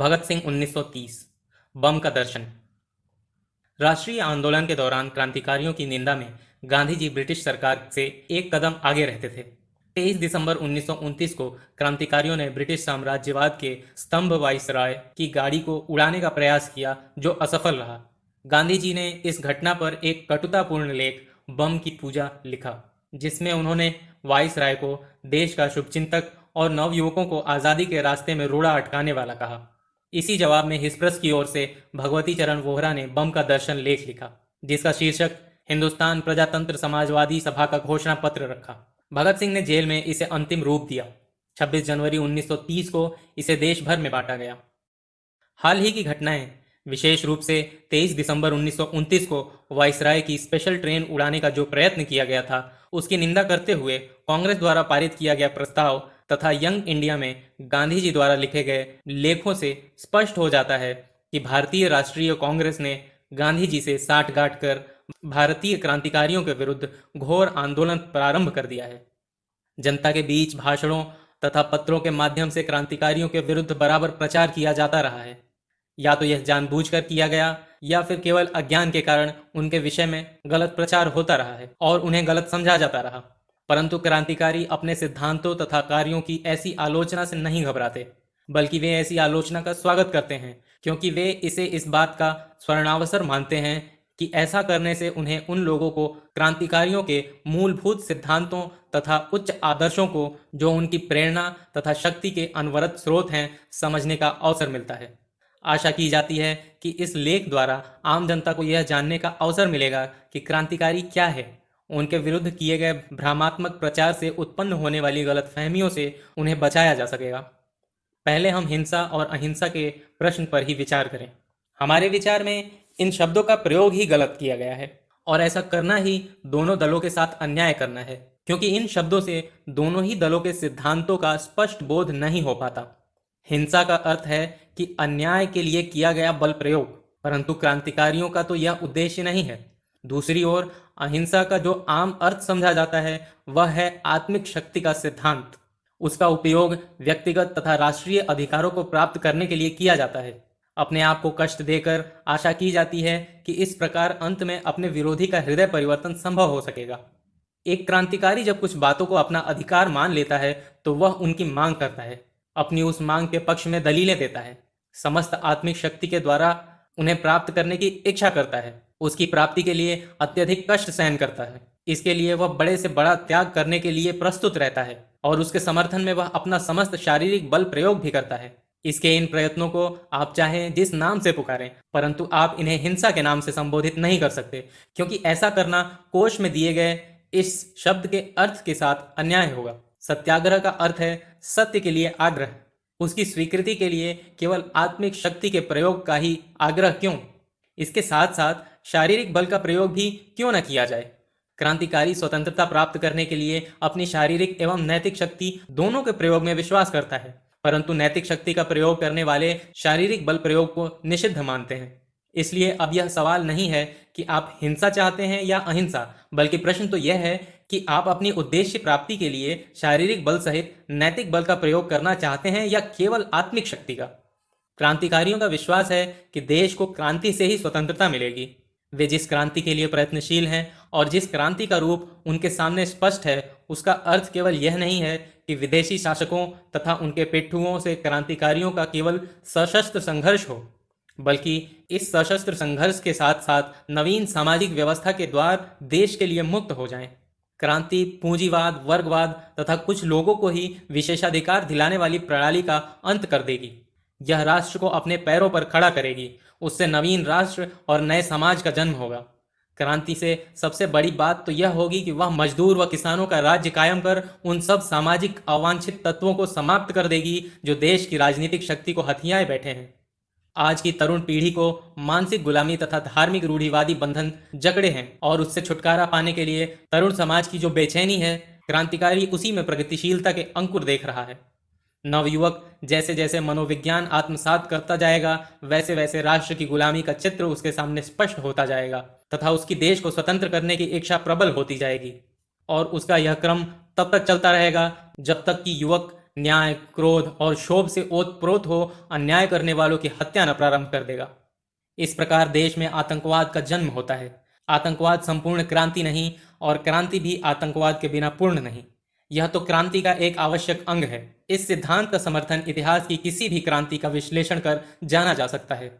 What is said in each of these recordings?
भगत सिंह 1930 बम का दर्शन। राष्ट्रीय आंदोलन के दौरान क्रांतिकारियों की निंदा में गांधी जी ब्रिटिश सरकार से एक कदम आगे रहते थे। 23 दिसंबर 1929 को क्रांतिकारियों ने ब्रिटिश साम्राज्यवाद के स्तंभ वाइसराय की गाड़ी को उड़ाने का प्रयास किया, जो असफल रहा। गांधी जी ने इस घटना पर एक कटुतापूर्ण लेख बम की पूजा लिखा, जिसमें उन्होंने वाइसराय को देश का शुभचिंतक और नवयुवकों को आज़ादी के रास्ते में रोड़ा अटकाने वाला कहा। इसी जवाब में हिस्प्रेस की ओर से भगवती चरण वोहरा ने बम का दर्शन लेख लिखा, जिसका शीर्षक हिंदुस्तान प्रजातंत्र समाजवादी सभा का घोषणा पत्र रखा। भगत सिंह ने जेल में इसे अंतिम रूप दिया। 26 जनवरी 1930 को इसे देश भर में बांटा गया। हाल ही की घटनाएं, विशेष रूप से 23 दिसंबर 1929 को वाइसराय की स्पेशल ट्रेन उड़ाने का जो प्रयत्न किया गया था, उसकी निंदा करते हुए कांग्रेस द्वारा पारित किया गया प्रस्ताव तथा यंग इंडिया में गांधी जी द्वारा लिखे गए लेखों से स्पष्ट हो जाता है कि भारतीय राष्ट्रीय कांग्रेस ने गांधी जी से साठगांठ कर भारतीय क्रांतिकारियों के विरुद्ध घोर आंदोलन प्रारंभ कर दिया है। जनता के बीच भाषणों तथा पत्रों के माध्यम से क्रांतिकारियों के विरुद्ध बराबर प्रचार किया जाता रहा है। या तो यह जानबूझकर किया गया या फिर केवल अज्ञान के कारण उनके विषय में गलत प्रचार होता रहा है और उन्हें गलत समझा जाता रहा। परंतु क्रांतिकारी अपने सिद्धांतों तथा कार्यों की ऐसी आलोचना से नहीं घबराते, बल्कि वे ऐसी आलोचना का स्वागत करते हैं, क्योंकि वे इसे इस बात का स्वर्णावसर मानते हैं कि ऐसा करने से उन्हें उन लोगों को क्रांतिकारियों के मूलभूत सिद्धांतों तथा उच्च आदर्शों को, जो उनकी प्रेरणा तथा शक्ति के अनवरत स्रोत हैं, समझने का अवसर मिलता है। आशा की जाती है कि इस लेख द्वारा आम जनता को यह जानने का अवसर मिलेगा कि क्रांतिकारी क्या है, उनके विरुद्ध किए गए भ्रामात्मक प्रचार से उत्पन्न होने वाली गलतफहमियों से उन्हें बचाया जा सकेगा। पहले हम हिंसा और अहिंसा के प्रश्न पर ही विचार करें। हमारे विचार में इन शब्दों का प्रयोग ही गलत किया गया है, और ऐसा करना ही दोनों दलों के साथ अन्याय करना है, क्योंकि इन शब्दों से दोनों ही दलों के सिद्धांतों का स्पष्ट बोध नहीं हो पाता। हिंसा का अर्थ है कि अन्याय के लिए किया गया बल प्रयोग, परंतु क्रांतिकारियों का तो यह उद्देश्य नहीं है। दूसरी ओर अहिंसा का जो आम अर्थ समझा जाता है, वह है आत्मिक शक्ति का सिद्धांत। उसका उपयोग व्यक्तिगत तथा राष्ट्रीय अधिकारों को प्राप्त करने के लिए किया जाता है। अपने आप को कष्ट देकर आशा की जाती है कि इस प्रकार अंत में अपने विरोधी का हृदय परिवर्तन संभव हो सकेगा। एक क्रांतिकारी जब कुछ बातों को अपना अधिकार मान लेता है, तो वह उनकी मांग करता है, अपनी उस मांग के पक्ष में दलीलें देता है, समस्त आत्मिक शक्ति के द्वारा उन्हें प्राप्त करने की इच्छा करता है, उसकी प्राप्ति के लिए अत्यधिक कष्ट सहन करता है। इसके लिए वह बड़े से बड़ा त्याग करने के लिए प्रस्तुत रहता है, और उसके समर्थन में वह अपना समस्त शारीरिक बल प्रयोग भी करता है। इसके इन प्रयत्नों को आप चाहे जिस नाम से पुकारें, परंतु आप इन्हें हिंसा के नाम से संबोधित नहीं कर सकते, क्योंकि ऐसा करना कोश में दिए गए इस शब्द के अर्थ के साथ अन्याय होगा। सत्याग्रह का अर्थ है सत्य के लिए आग्रह। उसकी स्वीकृति के लिए केवल आत्मिक शक्ति के प्रयोग का ही आग्रह क्यों, इसके साथ साथ शारीरिक बल का प्रयोग भी क्यों न किया जाए। क्रांतिकारी स्वतंत्रता प्राप्त करने के लिए अपनी शारीरिक एवं नैतिक शक्ति दोनों के प्रयोग में विश्वास करता है, परंतु नैतिक शक्ति का प्रयोग करने वाले शारीरिक बल प्रयोग को निषिद्ध मानते हैं। इसलिए अब यह सवाल नहीं है कि आप हिंसा चाहते हैं या अहिंसा, बल्कि प्रश्न तो यह है कि आप अपनी उद्देश्य प्राप्ति के लिए शारीरिक बल सहित नैतिक बल का प्रयोग करना चाहते हैं या केवल आत्मिक शक्ति का। क्रांतिकारियों का विश्वास है कि देश को क्रांति से ही स्वतंत्रता मिलेगी। वे जिस क्रांति के लिए प्रयत्नशील हैं और जिस क्रांति का रूप उनके सामने स्पष्ट है, उसका अर्थ केवल यह नहीं है कि विदेशी शासकों तथा उनके पिट्ठुओं से क्रांतिकारियों का केवल सशस्त्र संघर्ष हो, बल्कि इस सशस्त्र संघर्ष के साथ साथ नवीन सामाजिक व्यवस्था के द्वार देश के लिए मुक्त हो जाएं। क्रांति पूंजीवाद, वर्गवाद तथा कुछ लोगों को ही विशेषाधिकार दिलाने वाली प्रणाली का अंत कर देगी। यह राष्ट्र को अपने पैरों पर खड़ा करेगी। उससे नवीन राष्ट्र और नए समाज का जन्म होगा। क्रांति से सबसे बड़ी बात तो यह होगी कि वह मजदूर व किसानों का राज्य कायम कर उन सब सामाजिक अवांछित तत्वों को समाप्त कर देगी जो देश की राजनीतिक शक्ति को हथियाए बैठे हैं। आज की तरुण पीढ़ी को मानसिक गुलामी तथा धार्मिक रूढ़िवादी बंधन जकड़े हैं, और उससे छुटकारा पाने के लिए तरुण समाज की जो बेचैनी है, क्रांतिकारी उसी में प्रगतिशीलता के अंकुर देख रहा है। नवयुवक जैसे जैसे मनोविज्ञान आत्मसात करता जाएगा, वैसे वैसे राष्ट्र की गुलामी का चित्र उसके सामने स्पष्ट होता जाएगा तथा उसकी देश को स्वतंत्र करने की इच्छा प्रबल होती जाएगी। और उसका यह क्रम तब तक चलता रहेगा जब तक कि युवक न्याय, क्रोध और क्षोभ से ओतप्रोत हो अन्याय करने वालों की हत्या न प्रारंभ कर देगा। इस प्रकार देश में आतंकवाद का जन्म होता है। आतंकवाद संपूर्ण क्रांति नहीं और क्रांति भी आतंकवाद के बिना पूर्ण नहीं। यह तो क्रांति का एक आवश्यक अंग है। इस सिद्धांत का समर्थन इतिहास की किसी भी क्रांति का विश्लेषण कर जाना जा सकता है।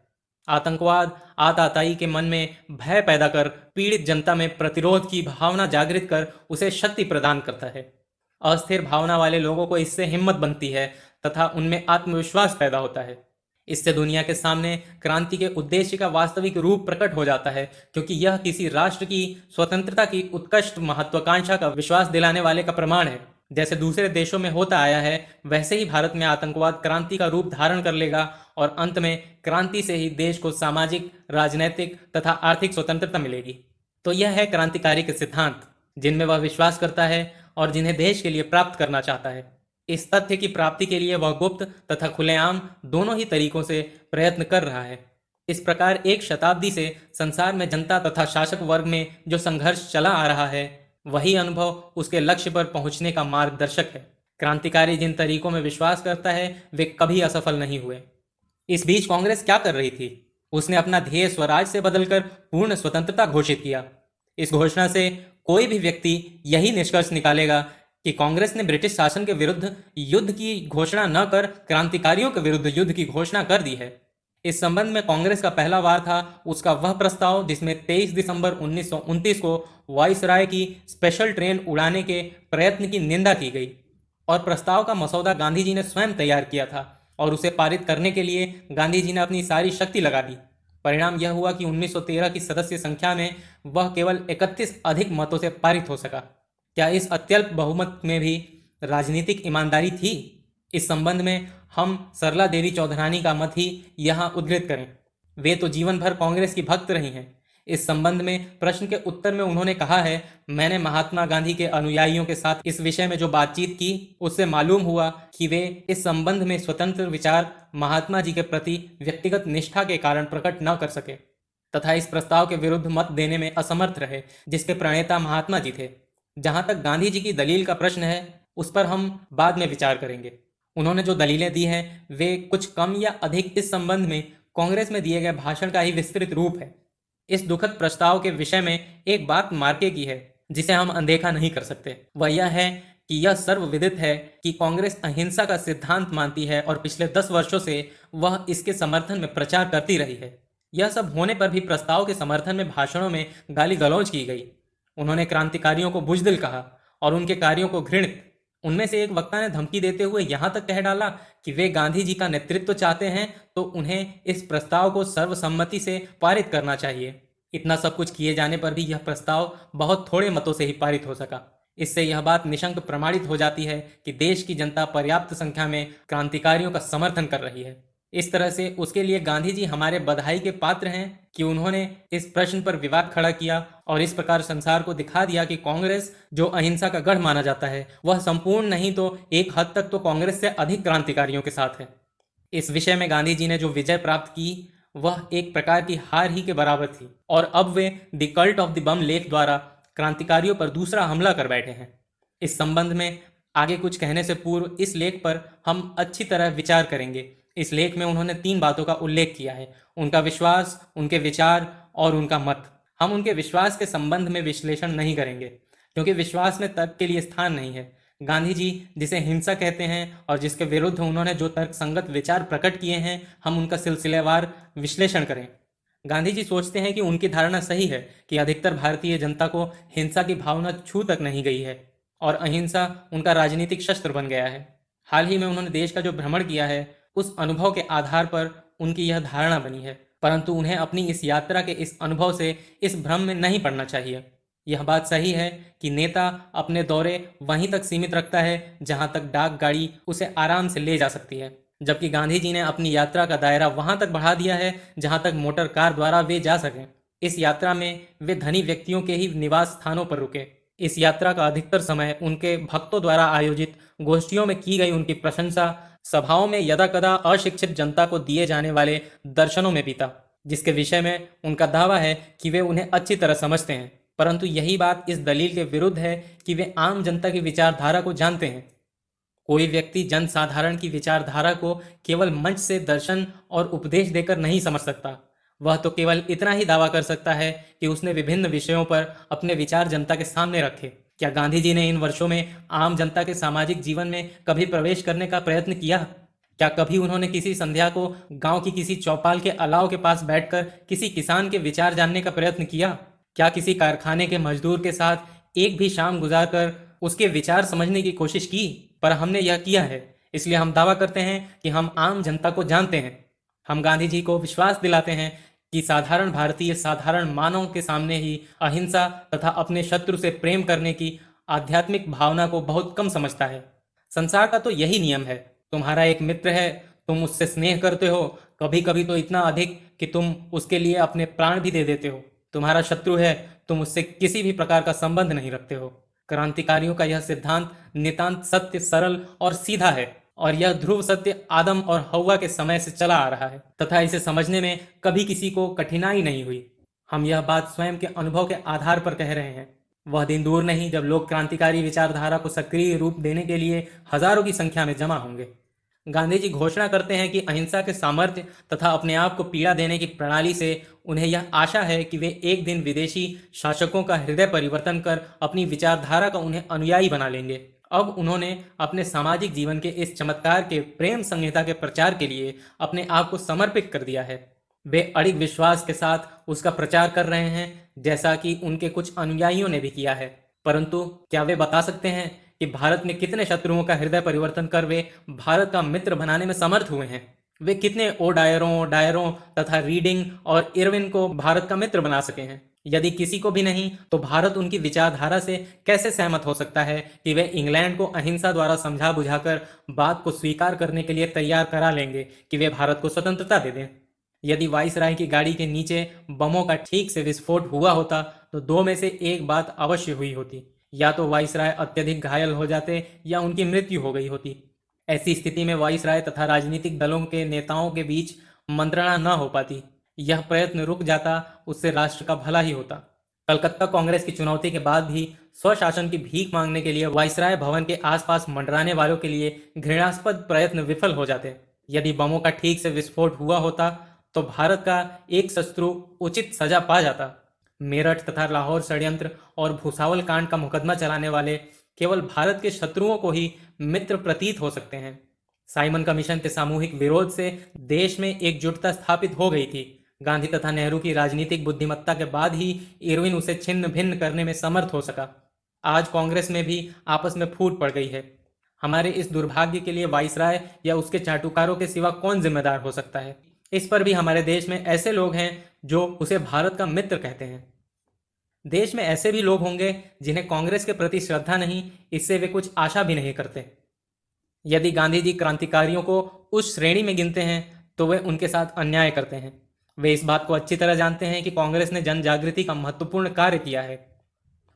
आतंकवाद आताताई के मन में भय पैदा कर पीड़ित जनता में प्रतिरोध की भावना जागृत कर उसे शक्ति प्रदान करता है। अस्थिर भावना वाले लोगों को इससे हिम्मत बनती है तथा उनमें आत्मविश्वास पैदा होता है। इससे दुनिया के सामने क्रांति के उद्देश्य का वास्तविक रूप प्रकट हो जाता है, क्योंकि यह किसी राष्ट्र की स्वतंत्रता की उत्कृष्ट महत्वाकांक्षा का विश्वास दिलाने वाले का प्रमाण है। जैसे दूसरे देशों में होता आया है, वैसे ही भारत में आतंकवाद क्रांति का रूप धारण कर लेगा और अंत में क्रांति से ही देश को सामाजिक, राजनैतिक तथा आर्थिक स्वतंत्रता मिलेगी। तो यह है क्रांतिकारी के सिद्धांत, जिनमें वह विश्वास करता है और जिन्हें देश के लिए प्राप्त करना चाहता है। इस तथ्य की प्राप्ति के लिए वह गुप्त तथा खुलेआम दोनों ही तरीकों से प्रयत्न कर रहा है। इस प्रकार एक शताब्दी से संसार में जनता तथा शासक वर्ग में जो संघर्ष चला आ रहा है, वही अनुभव उसके लक्ष्य पर पहुंचने का मार्गदर्शक है। क्रांतिकारी जिन तरीकों में विश्वास करता है, वे कभी असफल नहीं हुए। इस बीच कांग्रेस क्या कर रही थी? उसने अपना ध्येय स्वराज से बदलकर पूर्ण स्वतंत्रता घोषित किया। इस घोषणा से कोई भी व्यक्ति यही निष्कर्ष निकालेगा कि कांग्रेस ने ब्रिटिश शासन के विरुद्ध युद्ध की घोषणा न कर क्रांतिकारियों के विरुद्ध युद्ध की घोषणा कर दी है। इस संबंध में कांग्रेस का पहला वार था उसका वह प्रस्ताव जिसमें 23 दिसंबर 1929 को वायसराय की स्पेशल ट्रेन उड़ाने के प्रयत्न की निंदा की गई और प्रस्ताव का मसौदा गांधी जी ने स्वयं तैयार किया था और उसे पारित करने के लिए गांधी जी ने अपनी सारी शक्ति लगा दी। परिणाम यह हुआ कि 1913 की सदस्य संख्या में वह केवल 31 अधिक मतों से पारित हो सका। क्या इस अत्यल्प बहुमत में भी राजनीतिक ईमानदारी थी? इस संबंध में हम सरला देवी चौधरानी का मत ही यहाँ उद्धृत करें। वे तो जीवन भर कांग्रेस की भक्त रही हैं। इस संबंध में प्रश्न के उत्तर में उन्होंने कहा है, मैंने महात्मा गांधी के अनुयायियों के साथ इस विषय में जो बातचीत की, उससे मालूम हुआ कि वे इस संबंध में स्वतंत्र विचार महात्मा जी के प्रति व्यक्तिगत निष्ठा के कारण प्रकट न कर सके तथा इस प्रस्ताव के विरुद्ध मत देने में असमर्थ रहे, जिसके प्रणेता महात्मा जी थे। जहां तक गांधी जी की दलील का प्रश्न है, उस पर हम बाद में विचार करेंगे। उन्होंने जो दलीलें दी हैं, वे कुछ कम या अधिक इस संबंध में कांग्रेस में दिए गए भाषण का ही विस्तृत रूप है। इस दुखद प्रस्ताव के विषय में एक बात मार्के की है जिसे हम अनदेखा नहीं कर सकते। वह यह है कि यह सर्वविदित है कि कांग्रेस अहिंसा का सिद्धांत मानती है और पिछले 10 वर्षों से वह इसके समर्थन में प्रचार करती रही है। यह सब होने पर भी प्रस्ताव के समर्थन में भाषणों में गाली गलौज की गई। उन्होंने क्रांतिकारियों को बुजदिल कहा और उनके कार्यों को घृणित। उनमें से एक वक्ता ने धमकी देते हुए यहां तक कह डाला कि वे गांधी जी का नेतृत्व चाहते हैं तो उन्हें इस प्रस्ताव को सर्वसम्मति से पारित करना चाहिए। इतना सब कुछ किए जाने पर भी यह प्रस्ताव बहुत थोड़े मतों से ही पारित हो सका। इससे यह बात निशंक प्रमाणित हो जाती है कि देश की जनता पर्याप्त संख्या में क्रांतिकारियों का समर्थन कर रही है। इस तरह से उसके लिए गांधी जी हमारे बधाई के पात्र हैं कि उन्होंने इस प्रश्न पर विवाद खड़ा किया और इस प्रकार संसार को दिखा दिया कि कांग्रेस, जो अहिंसा का गढ़ माना जाता है, वह संपूर्ण नहीं तो एक हद तक तो कांग्रेस से अधिक क्रांतिकारियों के साथ है। इस विषय में गांधी जी ने जो विजय प्राप्त की, वह एक प्रकार की हार ही के बराबर थी और अब वे the cult of the bomb लेख द्वारा क्रांतिकारियों पर दूसरा हमला कर बैठे हैं। इस संबंध में आगे कुछ कहने से पूर्व इस लेख पर हम अच्छी तरह विचार करेंगे। इस लेख में उन्होंने 3 बातों का उल्लेख किया है: उनका विश्वास, उनके विचार और उनका मत। हम उनके विश्वास के संबंध में विश्लेषण नहीं करेंगे क्योंकि विश्वास में तर्क के लिए स्थान नहीं है। गांधी जी जिसे हिंसा कहते हैं और जिसके विरुद्ध उन्होंने जो तर्क संगत विचार प्रकट किए हैं, हम उनका सिलसिलेवार विश्लेषण करें। गांधी जी सोचते हैं कि उनकी धारणा सही है कि अधिकतर भारतीय जनता को हिंसा की भावना छू तक नहीं गई है और अहिंसा उनका राजनीतिक शस्त्र बन गया है। हाल ही में उन्होंने देश का जो भ्रमण किया है, उस अनुभव के आधार पर उनकी यह धारणा बनी है, परंतु उन्हें अपनी इस यात्रा के इस अनुभव से इस भ्रम में नहीं पड़ना चाहिए। यह बात सही है कि नेता अपने दौरे वहीं तक सीमित रखता है जहां तक डाक गाड़ी उसे आराम से ले जा सकती है, जबकि गांधी जी ने अपनी यात्रा का दायरा वहां तक बढ़ा दिया है जहां तक मोटर कार द्वारा वे जा सकें। इस यात्रा में वे धनी व्यक्तियों के ही निवास स्थानों पर रुके। इस यात्रा का अधिकतर समय उनके भक्तों द्वारा आयोजित गोष्ठियों में की गई उनकी प्रशंसा, सभाओं में यदाकदा अशिक्षित जनता को दिए जाने वाले दर्शनों में बीता, जिसके विषय में उनका दावा है कि वे उन्हें अच्छी तरह समझते हैं। परंतु यही बात इस दलील के विरुद्ध है कि वे आम जनता की विचारधारा को जानते हैं। कोई व्यक्ति जन साधारण की विचारधारा को केवल मंच से दर्शन और उपदेश देकर नहीं समझ सकता। वह तो केवल इतना ही दावा कर सकता है कि उसने विभिन्न विषयों पर अपने विचार जनता के सामने रखे। क्या गांधी जी ने इन वर्षों में आम जनता के सामाजिक जीवन में कभी प्रवेश करने का प्रयत्न किया? क्या कभी उन्होंने किसी संध्या को गांव की किसी चौपाल के अलाव के पास बैठकर किसी किसान के विचार जानने का प्रयत्न किया? क्या किसी कारखाने के मजदूर के साथ एक भी शाम गुजारकर उसके विचार समझने की कोशिश की? पर हमने यह किया है, इसलिए हम दावा करते हैं कि हम आम जनता को जानते हैं। हम गांधी जी को विश्वास दिलाते हैं कि साधारण भारतीय साधारण मानव के सामने ही अहिंसा तथा अपने शत्रु से प्रेम करने की आध्यात्मिक भावना को बहुत कम समझता है। संसार का तो यही नियम है। तुम्हारा एक मित्र है, तुम उससे स्नेह करते हो, कभी कभी तो इतना अधिक कि तुम उसके लिए अपने प्राण भी दे देते हो। तुम्हारा शत्रु है, तुम उससे किसी भी प्रकार का संबंध नहीं रखते हो। क्रांतिकारियों का यह सिद्धांत नितांत सत्य, सरल और सीधा है, और यह ध्रुव सत्य आदम और हव्वा के समय से चला आ रहा है तथा इसे समझने में कभी किसी को कठिनाई नहीं हुई। हम यह बात स्वयं के अनुभव के आधार पर कह रहे हैं। वह दिन दूर नहीं जब लोग क्रांतिकारी विचारधारा को सक्रिय रूप देने के लिए हजारों की संख्या में जमा होंगे। गांधी जी घोषणा करते हैं कि अहिंसा के सामर्थ्य तथा अपने आप को पीड़ा देने की प्रणाली से उन्हें यह आशा है कि वे एक दिन विदेशी शासकों का हृदय परिवर्तन कर अपनी विचारधारा का उन्हें अनुयायी बना लेंगे। अब उन्होंने अपने सामाजिक जीवन के इस चमत्कार के प्रेम संहिता के प्रचार के लिए अपने आप को समर्पित कर दिया है। वे अड़िग विश्वास के साथ उसका प्रचार कर रहे हैं, जैसा कि उनके कुछ अनुयायियों ने भी किया है। परंतु क्या वे बता सकते हैं कि भारत में कितने शत्रुओं का हृदय परिवर्तन कर वे भारत का मित्र बनाने में समर्थ हुए हैं? वे कितने डायरों तथा रीडिंग और इरविन को भारत का मित्र बना सके हैं? यदि किसी को भी नहीं, तो भारत उनकी विचारधारा से कैसे सहमत हो सकता है कि वे इंग्लैंड को अहिंसा द्वारा समझा बुझाकर बात को स्वीकार करने के लिए तैयार करा लेंगे कि वे भारत को स्वतंत्रता दे दें? यदि वाइसराय की गाड़ी के नीचे बमों का ठीक से विस्फोट हुआ होता तो दो में से एक बात अवश्य हुई होती। या तो वाइसराय अत्यधिक घायल हो जाते या उनकी मृत्यु हो गई होती। ऐसी स्थिति में वाइसराय तथा राजनीतिक दलों के नेताओं के बीच मंत्रणा न हो पाती। यह प्रयत्न रुक जाता, उससे राष्ट्र का भला ही होता। कलकत्ता कांग्रेस की चुनौती के बाद भी स्वशासन की भीख मांगने के लिए वाइसराय भवन के आसपास मंडराने वालों के लिए घृणास्पद प्रयत्न विफल हो जाते। यदि बमों का ठीक से विस्फोट हुआ होता तो भारत का एक शत्रु उचित सजा पा जाता। मेरठ तथा लाहौर षड्यंत्र और भूसावल कांड का मुकदमा चलाने वाले केवल भारत के शत्रुओं को ही मित्र प्रतीत हो सकते हैं। साइमन कमीशन के सामूहिक विरोध से देश में एकजुटता स्थापित हो गई थी। गांधी तथा नेहरू की राजनीतिक बुद्धिमत्ता के बाद ही इरविन उसे छिन्न भिन्न करने में समर्थ हो सका। आज कांग्रेस में भी आपस में फूट पड़ गई है। हमारे इस दुर्भाग्य के लिए वाइसराय या उसके चाटुकारों के सिवा कौन जिम्मेदार हो सकता है? इस पर भी हमारे देश में ऐसे लोग हैं जो उसे भारत का मित्र कहते हैं। देश में ऐसे भी लोग होंगे जिन्हें कांग्रेस के प्रति श्रद्धा नहीं, इससे वे कुछ आशा भी नहीं करते। यदि गांधी जी क्रांतिकारियों को उस श्रेणी में गिनते हैं तो वे उनके साथ अन्याय करते हैं। वे इस बात को अच्छी तरह जानते हैं कि कांग्रेस ने जन जागृति का महत्वपूर्ण कार्य किया है।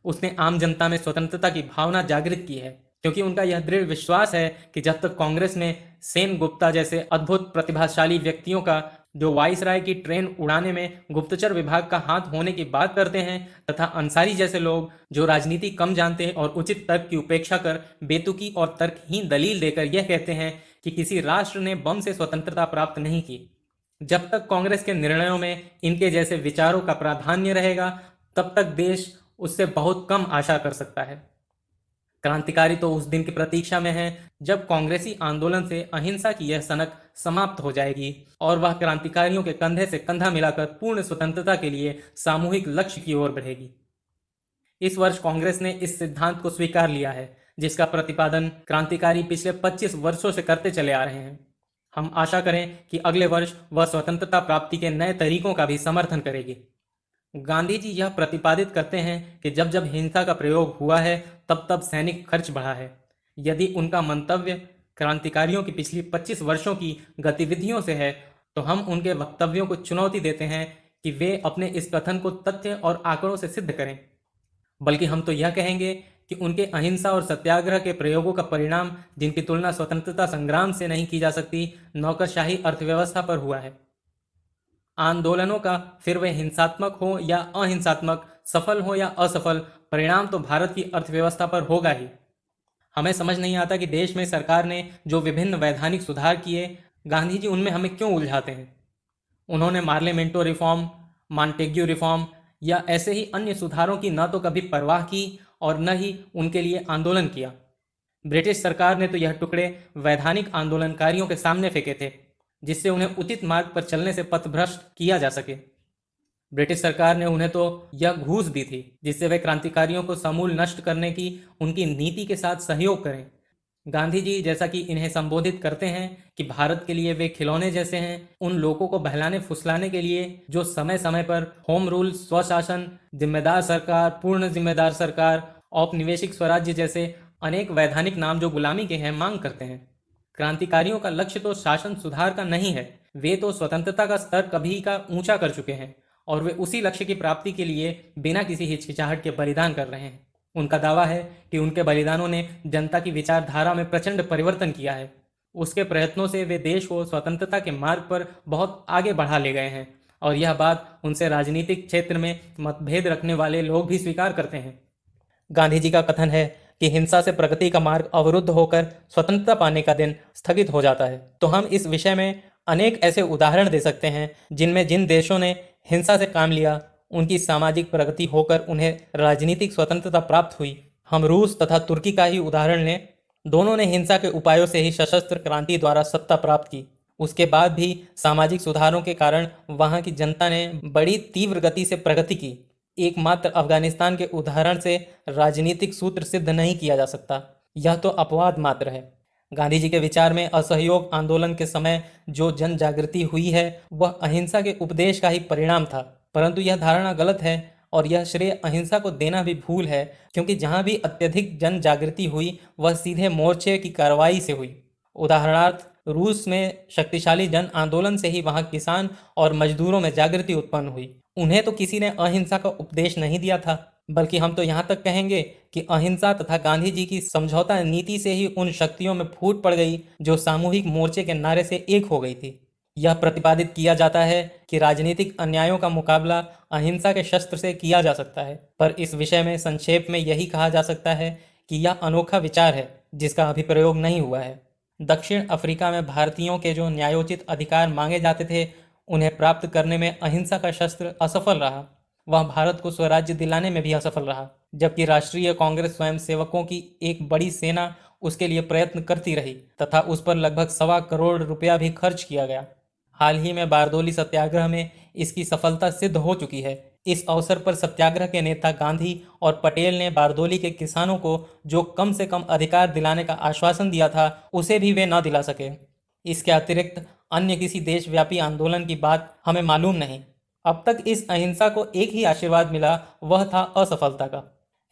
उसने आम जनता में स्वतंत्रता की भावना जागृत की है, क्योंकि उनका यह दृढ़ विश्वास है कि जब तक कांग्रेस में सेन गुप्ता जैसे अद्भुत प्रतिभाशाली व्यक्तियों का, जो वाइसराय की ट्रेन उड़ाने में गुप्तचर विभाग का हाथ होने की बात करते हैं, तथा अंसारी जैसे लोग जो राजनीति कम जानते हैं और उचित तर्क की उपेक्षा कर बेतुकी और तर्कहीन दलील देकर यह कहते हैं कि किसी राष्ट्र ने बम से स्वतंत्रता प्राप्त नहीं की, जब तक कांग्रेस के निर्णयों में इनके जैसे विचारों का प्राधान्य रहेगा, तब तक देश उससे बहुत कम आशा कर सकता है। क्रांतिकारी तो उस दिन की प्रतीक्षा में है जब कांग्रेसी आंदोलन से अहिंसा की यह सनक समाप्त हो जाएगी और वह क्रांतिकारियों के कंधे से कंधा मिलाकर पूर्ण स्वतंत्रता के लिए सामूहिक लक्ष्य की ओर बढ़ेगी। इस वर्ष कांग्रेस ने इस सिद्धांत को स्वीकार लिया है, जिसका प्रतिपादन क्रांतिकारी पिछले 25 वर्षों से करते चले आ रहे हैं। हम आशा करें कि अगले वर्ष वह स्वतंत्रता प्राप्ति के नए तरीकों का भी समर्थन करेगी। गांधी जी यह प्रतिपादित करते हैं कि जब जब हिंसा का प्रयोग हुआ है तब तब सैनिक खर्च बढ़ा है। यदि उनका मंतव्य क्रांतिकारियों की पिछली 25 वर्षों की गतिविधियों से है तो हम उनके वक्तव्यों को चुनौती देते हैं कि वे अपने इस कथन को तथ्य और आंकड़ों से सिद्ध करें। बल्कि हम तो यह कहेंगे कि उनके अहिंसा और सत्याग्रह के प्रयोगों का परिणाम, जिनकी तुलना स्वतंत्रता संग्राम से नहीं की जा सकती, नौकरशाही अर्थव्यवस्था पर हुआ है। आंदोलनों का, फिर वे हिंसात्मक हो या अहिंसात्मक, सफल हो या असफल, परिणाम तो भारत की अर्थव्यवस्था पर होगा ही। हमें समझ नहीं आता कि देश में सरकार ने जो विभिन्न वैधानिक सुधार किए, गांधी जी उनमें हमें क्यों उलझाते हैं। उन्होंने मार्लियामेंटो रिफॉर्म, मॉन्टेग्यू रिफॉर्म या ऐसे ही अन्य सुधारों की न तो कभी परवाह की और न ही उनके लिए आंदोलन किया। ब्रिटिश सरकार ने तो यह टुकड़े वैधानिक आंदोलनकारियों के सामने फेंके थे, जिससे उन्हें उचित मार्ग पर चलने से पथभ्रष्ट किया जा सके। ब्रिटिश सरकार ने उन्हें तो यह घूस दी थी जिससे वे क्रांतिकारियों को समूल नष्ट करने की उनकी नीति के साथ सहयोग करें। गांधी जी जैसा कि इन्हें संबोधित करते हैं कि भारत के लिए वे खिलौने जैसे हैं, उन लोगों को बहलाने फुसलाने के लिए जो समय समय पर होम रूल, स्वशासन, जिम्मेदार सरकार, पूर्ण जिम्मेदार सरकार, औपनिवेशिक स्वराज्य जैसे अनेक वैधानिक नाम जो गुलामी के हैं मांग करते हैं। क्रांतिकारियों का लक्ष्य तो शासन सुधार का नहीं है, वे तो स्वतंत्रता का स्तर कभी का ऊंचा कर चुके हैं और वे उसी लक्ष्य की प्राप्ति के लिए बिना किसी हिचकिचाहट के बलिदान कर रहे हैं। उनका दावा है कि उनके बलिदानों ने जनता की विचारधारा में प्रचंड परिवर्तन किया है। उसके प्रयत्नों से वे देश को स्वतंत्रता के मार्ग पर बहुत आगे बढ़ा ले गए हैं और यह बात उनसे राजनीतिक क्षेत्र में मतभेद रखने वाले लोग भी स्वीकार करते हैं। गांधी जी का कथन है कि हिंसा से प्रगति का मार्ग अवरुद्ध होकर स्वतंत्रता पाने का दिन स्थगित हो जाता है। तो हम इस विषय में अनेक ऐसे उदाहरण दे सकते हैं जिनमें जिन देशों ने हिंसा से काम लिया उनकी सामाजिक प्रगति होकर उन्हें राजनीतिक स्वतंत्रता प्राप्त हुई। हम रूस तथा तुर्की का ही उदाहरण लें। दोनों ने हिंसा के उपायों से ही सशस्त्र क्रांति द्वारा सत्ता प्राप्त की। उसके बाद भी सामाजिक सुधारों के कारण वहां की जनता ने बड़ी तीव्र गति से प्रगति की। एकमात्र अफगानिस्तान के उदाहरण से राजनीतिक सूत्र सिद्ध नहीं किया जा सकता, यह तो अपवाद मात्र है। गांधी जी के विचार में असहयोग आंदोलन के समय जो जन जागृति हुई है वह अहिंसा के उपदेश का ही परिणाम था, परंतु यह धारणा गलत है और यह श्रेय अहिंसा को देना भी भूल है, क्योंकि जहां भी अत्यधिक जन जागृति हुई वह सीधे मोर्चे की कार्रवाई से हुई। उदाहरणार्थ रूस में शक्तिशाली जन आंदोलन से ही वहां किसान और मजदूरों में जागृति उत्पन्न हुई। उन्हें तो किसी ने अहिंसा का उपदेश नहीं दिया था, बल्कि हम तो यहाँ तक कहेंगे कि अहिंसा तथा गांधी जी की समझौता नीति से ही उन शक्तियों में फूट पड़ गई जो सामूहिक मोर्चे के नारे से एक हो गई थी। यह प्रतिपादित किया जाता है कि राजनीतिक अन्यायों का मुकाबला अहिंसा के शस्त्र से किया जा सकता है, पर इस विषय में संक्षेप में यही कहा जा सकता है कि यह अनोखा विचार है जिसका अभी प्रयोग नहीं हुआ है। दक्षिण अफ्रीका में भारतीयों के जो न्यायोचित अधिकार मांगे जाते थे उन्हें प्राप्त करने में अहिंसा का शस्त्र असफल रहा। वह भारत को स्वराज्य दिलाने में भी असफल रहा, जबकि राष्ट्रीय कांग्रेस स्वयंसेवकों की एक बड़ी सेना उसके लिए प्रयत्न करती रही तथा उस पर लगभग 1.25 करोड़ रुपया भी खर्च किया गया। हाल ही में बारदोली सत्याग्रह में इसकी सफलता सिद्ध हो चुकी है। इस अवसर पर सत्याग्रह के नेता गांधी और पटेल ने बारदोली के किसानों को जो कम से कम अधिकार दिलाने का आश्वासन दिया था उसे भी वे न दिला सके। इसके अतिरिक्त अन्य किसी देशव्यापी आंदोलन की बात हमें मालूम नहीं। अब तक इस अहिंसा को एक ही आशीर्वाद मिला, वह था असफलता का।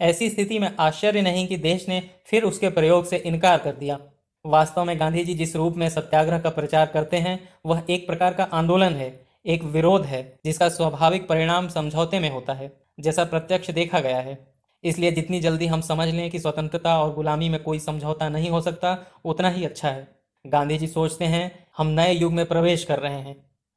ऐसी स्थिति में आश्चर्य नहीं कि देश ने फिर उसके प्रयोग से इनकार कर दिया। वास्तव में गांधी जी जिस रूप में सत्याग्रह का प्रचार करते हैं वह एक प्रकार का आंदोलन है, एक विरोध है जिसका स्वाभाविक परिणाम समझौते में होता है, जैसा प्रत्यक्ष देखा गया है। इसलिए जितनी जल्दी हम समझ लें कि स्वतंत्रता और गुलामी में कोई समझौता नहीं हो सकता उतना ही अच्छा है। गांधी जी सोचते हैं हम नए युग में प्रवेश कर रहे हैं,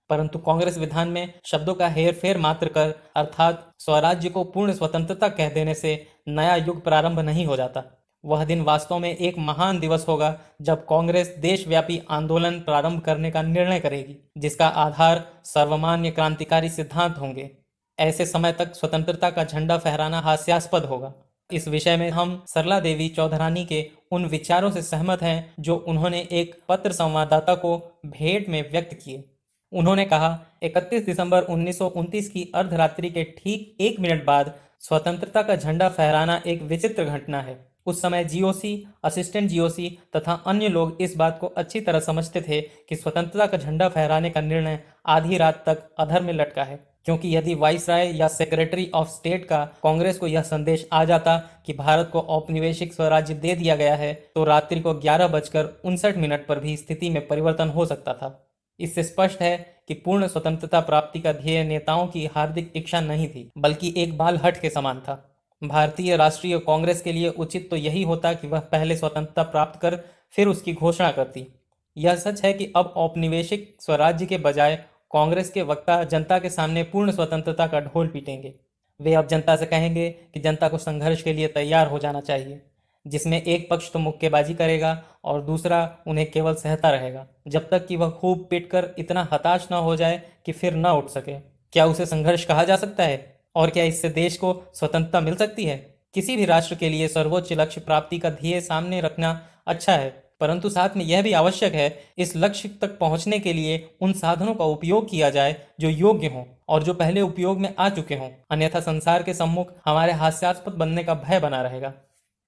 परंतु कांग्रेस विधान में शब्दों का हेर फेर मात्र कर अर्थात स्वराज्य को पूर्ण स्वतंत्रता कह देने से नया युग प्रारंभ नहीं हो जाता। वह दिन वास्तव में एक महान दिवस होगा जब कांग्रेस देशव्यापी आंदोलन प्रारंभ करने का निर्णय करेगी, जिसका आधार सर्वमान्य क्रांतिकारी सिद्धांत होंगे। ऐसे समय तक स्वतंत्रता का झंडा फहराना हास्यास्पद होगा। इस विषय में हम सरला देवी चौधरानी के उन विचारों से सहमत हैं जो उन्होंने एक पत्र संवाददाता को भेंट में व्यक्त किए। उन्होंने कहा, 31 दिसंबर 1929 की अर्धरात्रि के ठीक 1 मिनट बाद स्वतंत्रता का झंडा फहराना एक विचित्र घटना है। उस समय जीओसी, असिस्टेंट जीओसी तथा अन्य लोग इस बात को अच्छी तरह समझते थे कि स्वतंत्रता का झंडा फहराने का निर्णय आधी रात तक अधर में लटका है, क्योंकि यदि वाइसराय या सेक्रेटरी ऑफ स्टेट का कांग्रेस को यह संदेश आ जाता कि भारत को औपनिवेशिक स्वराज्य दे दिया गया है तो रात्रि को 11:59 पर भी स्थिति में परिवर्तन हो सकता था। इससे स्पष्ट है कि पूर्ण स्वतंत्रता प्राप्ति का ध्येय नेताओं की हार्दिक इच्छा नहीं थी, बल्कि एक बाल हट के समान था। भारतीय राष्ट्रीय कांग्रेस के लिए उचित तो यही होता कि वह पहले स्वतंत्रता प्राप्त कर फिर उसकी घोषणा करती। यह सच है कि अब औपनिवेशिक स्वराज्य के बजाय कांग्रेस के वक्ता जनता के सामने पूर्ण स्वतंत्रता का ढोल पीटेंगे। वे अब जनता से कहेंगे कि जनता को संघर्ष के लिए तैयार हो जाना चाहिए। जिसमें एक पक्ष तो मुक्केबाजी करेगा और दूसरा उन्हें केवल सहता रहेगा, जब तक कि वह खूब पीटकर इतना हताश न हो जाए कि फिर न उठ सके। क्या उसे संघर्ष कहा जा सकता है? और क्या इससे देश को स्वतंत्रता मिल सकती है? किसी भी राष्ट्र के लिए सर्वोच्च लक्ष्य प्राप्ति का ध्येय सामने रखना अच्छा है, परंतु साथ में यह भी आवश्यक है इस लक्ष्य तक पहुंचने के लिए उन साधनों का उपयोग किया जाए जो योग्य हों और जो पहले उपयोग में आ चुके हों, अन्यथा संसार के सम्मुख हमारे हास्यास्पद बनने का भय बना रहेगा।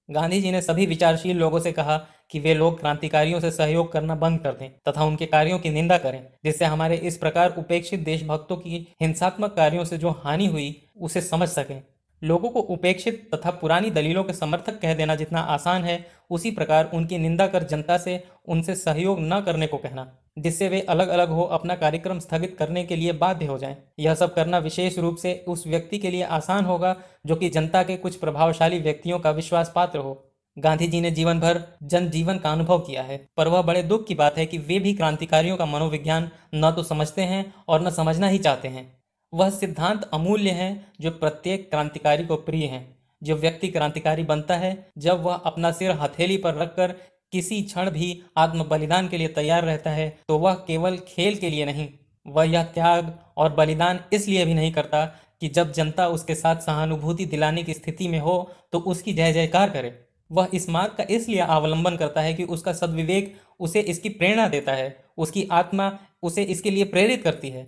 गांधी जी ने सभी विचारशील लोगों से कहा कि वे लोग क्रांतिकारियों से सहयोग करना बंद कर दें तथा उनके कार्यों की निंदा करें, जिससे हमारे इस प्रकार उपेक्षित देशभक्तों की हिंसात्मक कार्यों से जो हानि हुई उसे समझ सकें। लोगों को उपेक्षित तथा पुरानी दलीलों के समर्थक कह देना जितना आसान है, उसी प्रकार उनकी निंदा कर जनता से उनसे सहयोग न करने को कहना, जिससे वे अलग अलग हो अपना कार्यक्रम स्थगित करने के लिए बाध्य हो जाएं। यह सब करना विशेष रूप से उस व्यक्ति के लिए आसान होगा जो कि जनता के कुछ प्रभावशाली व्यक्तियों का विश्वास पात्र हो। गांधी जी ने जीवन भर जनजीवन का अनुभव किया है, पर वह बड़े दुख की बात है कि वे भी क्रांतिकारियों का मनोविज्ञान न तो समझते हैं और न समझना ही चाहते हैं। वह सिद्धांत अमूल्य हैं जो प्रत्येक क्रांतिकारी को प्रिय हैं। जो व्यक्ति क्रांतिकारी बनता है जब वह अपना सिर हथेली पर रखकर किसी क्षण भी आत्म बलिदान के लिए तैयार रहता है, तो वह केवल खेल के लिए नहीं, वह यह त्याग और बलिदान इसलिए भी नहीं करता कि जब जनता उसके साथ सहानुभूति दिलाने की स्थिति में हो तो उसकी जय जयकार करे। वह इस मार्ग का इसलिए अवलंबन करता है कि उसका सद्विवेक उसे इसकी प्रेरणा देता है, उसकी आत्मा उसे इसके लिए प्रेरित करती है।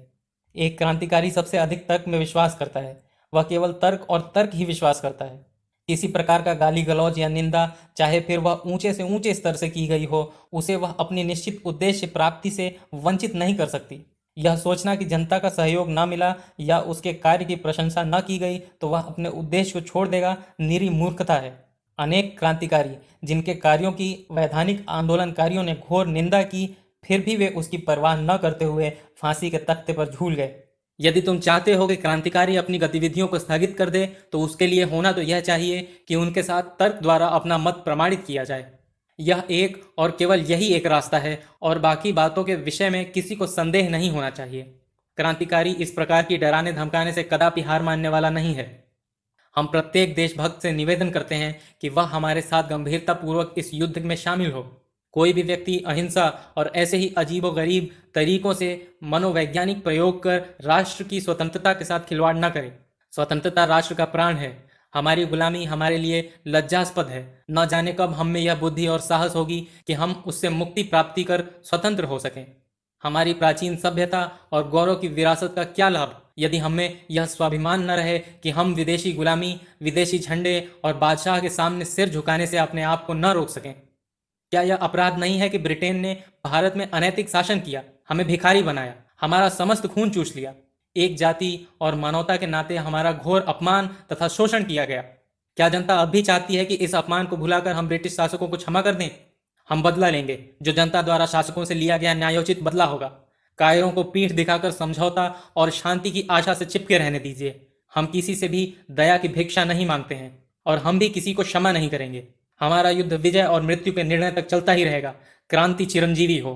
एक क्रांतिकारी सबसे अधिक तर्क में विश्वास करता है। वह केवल तर्क और तर्क ही विश्वास करता है। किसी प्रकार का गाली गलौज या निंदा, चाहे फिर वह ऊंचे से ऊंचे स्तर से की गई हो, उसे वह अपनी निश्चित उद्देश्य प्राप्ति से वंचित नहीं कर सकती। यह सोचना कि जनता का सहयोग न मिला या उसके कार्य की प्रशंसा न की गई तो वह अपने उद्देश्य को छोड़ देगा, निरी मूर्खता है। अनेक क्रांतिकारी जिनके कार्यों की वैधानिक आंदोलनकारियों ने घोर निंदा की, फिर भी वे उसकी परवाह न करते हुए फांसी के तख्ते पर झूल गए। यदि तुम चाहते हो कि क्रांतिकारी अपनी गतिविधियों को स्थगित कर दे, तो उसके लिए होना तो यह चाहिए कि उनके साथ तर्क द्वारा अपना मत प्रमाणित किया जाए। यह एक और केवल यही एक रास्ता है और बाकी बातों के विषय में किसी को संदेह नहीं होना चाहिए। क्रांतिकारी इस प्रकार की डराने धमकाने से कदापि हार मानने वाला नहीं है। हम प्रत्येक देशभक्त से निवेदन करते हैं कि वह हमारे साथ गंभीरतापूर्वक इस युद्ध में शामिल हो। कोई भी व्यक्ति अहिंसा और ऐसे ही अजीबोगरीब तरीकों से मनोवैज्ञानिक प्रयोग कर राष्ट्र की स्वतंत्रता के साथ खिलवाड़ न करे। स्वतंत्रता राष्ट्र का प्राण है। हमारी गुलामी हमारे लिए लज्जास्पद है। न जाने कब हम में यह बुद्धि और साहस होगी कि हम उससे मुक्ति प्राप्ति कर स्वतंत्र हो सकें। हमारी प्राचीन सभ्यता और गौरव की विरासत का क्या लाभ यदि हमें यह स्वाभिमान न रहे कि हम विदेशी गुलामी, विदेशी झंडे और बादशाह के सामने सिर झुकाने से अपने आप को न रोक सकें। क्या यह अपराध नहीं है कि ब्रिटेन ने भारत में अनैतिक शासन किया, हमें भिखारी बनाया, हमारा समस्त खून चूस लिया। एक जाति और मानवता के नाते हमारा घोर अपमान तथा शोषण किया गया। क्या जनता अब भी चाहती है कि इस अपमान को भुलाकर हम ब्रिटिश शासकों को क्षमा कर दें? हम बदला लेंगे, जो जनता द्वारा शासकों से लिया गया न्यायोचित बदला होगा। कायरों को पीठ दिखाकर समझौता और शांति की आशा से चिपके रहने दीजिए। हम किसी से भी दया की भिक्षा नहीं मांगते हैं और हम भी किसी को क्षमा नहीं करेंगे। हमारा युद्ध विजय और मृत्यु के निर्णय तक चलता ही रहेगा। क्रांति चिरंजीवी हो।